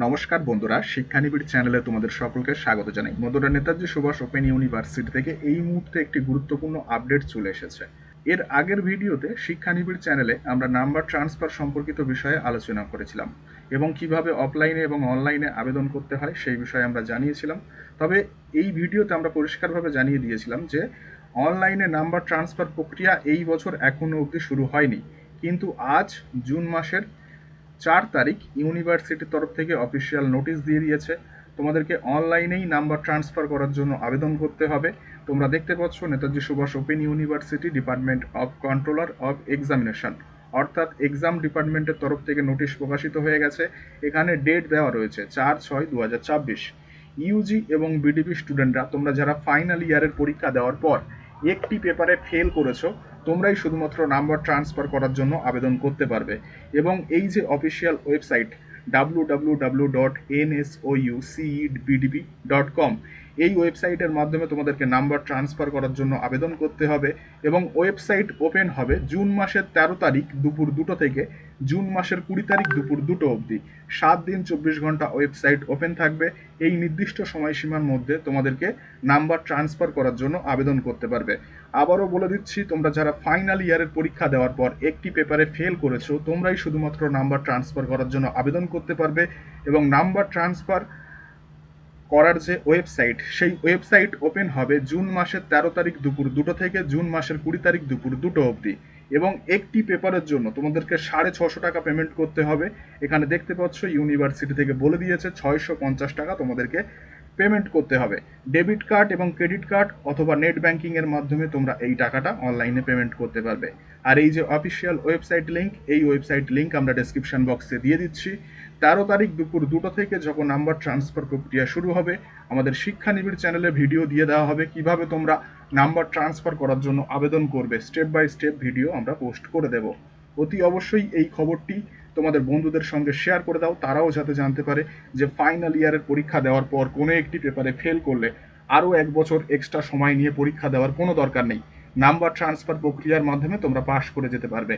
নমস্কার বন্ধুরা, শিক্ষানিবিড় চ্যানেলে তোমাদের সকলকে স্বাগত জানাই। বন্ধুরা, নেতাজি সুভাষ ওপেন ইউনিভার্সিটি থেকে এই মুহূর্তে একটি গুরুত্বপূর্ণ আপডেট চলে এসেছে। এর আগের ভিডিওতে শিক্ষানিবিড় চ্যানেলে আমরা নাম্বার ট্রান্সফার সম্পর্কিত বিষয়ে আলোচনা করেছিলাম এবং কিভাবে অফলাইনে এবং অনলাইনে আবেদন করতে হয় সেই বিষয়ে আমরা জানিয়েছিলাম। তবে এই ভিডিওতে আমরা পরিষ্কারভাবে জানিয়ে দিয়েছিলাম যে অনলাইনে নাম্বার ট্রান্সফার প্রক্রিয়া এই বছর এখনো অবধি শুরু হয়নি, কিন্তু আজ জুন মাসের 4 তারিখ ইউনিভার্সিটির তরফ থেকে অফিসিয়াল নোটিশ দিয়ে দিয়েছে তোমাদেরকে অনলাইনেই নাম্বার ট্রান্সফার করার জন্য আবেদন করতে হবে। তোমরা দেখতে পাচ্ছ Netaji Subhash open university department of controller of examination, অর্থাৎ এক্সাম ডিপার্টমেন্টের তরফ থেকে নোটিশ প্রকাশিত হয়ে গেছে। এখানে ডেট দেওয়া রয়েছে 4/6/2024। ইউজি এবং বিডিপি স্টুডেন্টরা, তোমরা যারা ফাইনাল ইয়ারের পরীক্ষা দেওয়ার পর একটি পেপারে ফেল করেছো, তোমরাই শুধুমাত্র নাম্বার ট্রান্সফার করার জন্য আবেদন করতে পারবে। এবং এই যে অফিসিয়াল ওয়েবসাইট www.nsoucedbdp.com, এই ওয়েবসাইটের মাধ্যমে তোমাদেরকে নাম্বার ট্রান্সফার করার জন্য আবেদন করতে হবে এবং ওয়েবসাইট ওপেন হবে জুন মাসের 13 তারিখ দুপুর 2টো থেকে জুন মাসের 20 তারিখ দুপুর 2টো অবধি। 7 দিন 24 ঘন্টা ওয়েবসাইট ওপেন থাকবে। এই নির্দিষ্ট সময়সীমার মধ্যে তোমাদেরকে নাম্বার ট্রান্সফার করার জন্য আবেদন করতে পারবে। আবারও বলে দিচ্ছি, তোমরা যারা ফাইনাল ইয়ারের পরীক্ষা দেওয়ার পর একটি পেপারে ফেল করেছো, তোমরাই শুধুমাত্র নাম্বার ট্রান্সফার করার জন্য আবেদন করতে পারবে এবং নাম্বার ট্রান্সফার করার যে ওয়েবসাইট, সেই ওয়েবসাইট ওপেন হবে জুন মাসের 13 তারিখ দুপুর 2টো থেকে জুন মাসের 20 তারিখ দুপুর 2টো অবধি। এবং একটি পেপারের জন্য তোমাদেরকে 650 টাকা পেমেন্ট করতে হবে। এখানে দেখতে পাচ্ছ ইউনিভার্সিটি থেকে বলে দিয়েছে 650 টাকা তোমাদেরকে পেমেন্ট করতে হবে। ডেবিট কার্ড এবং ক্রেডিট কার্ড অথবা নেট ব্যাংকিং এর মাধ্যমে তোমরা এই টাকাটা অনলাইনে পেমেন্ট করতে পারবে। আর এই যে অফিসিয়াল ওয়েবসাইট লিংক, এই ওয়েবসাইট লিংক আমরা ডেসক্রিপশন বক্সে দিয়ে দিচ্ছি। 13 তারিখ দুপুর 2টো থেকে যখন নাম্বার ট্রান্সফার প্রক্রিয়া শুরু হবে, আমাদের শিক্ষানিবিড় চ্যানেলে ভিডিও দিয়ে দেওয়া হবে কিভাবে তোমরা নাম্বার ট্রান্সফার করার জন্য আবেদন করবে। স্টেপ বাই স্টেপ ভিডিও আমরা পোস্ট করে দেব। অতি অবশ্যই এই খবরটি তোমাদের বন্ধুদের সঙ্গে শেয়ার করে দাও, তারাও যাতে জানতে পারে যে ফাইনাল ইয়ারের পরীক্ষা দেওয়ার পর কোনো একটি পেপারে ফেল করলে আরও 1 বছর এক্সট্রা সময় নিয়ে পরীক্ষা দেওয়ার কোনো দরকার নেই। নাম্বার ট্রান্সফার প্রক্রিয়ার মাধ্যমে তোমরা পাশ করে যেতে পারবে।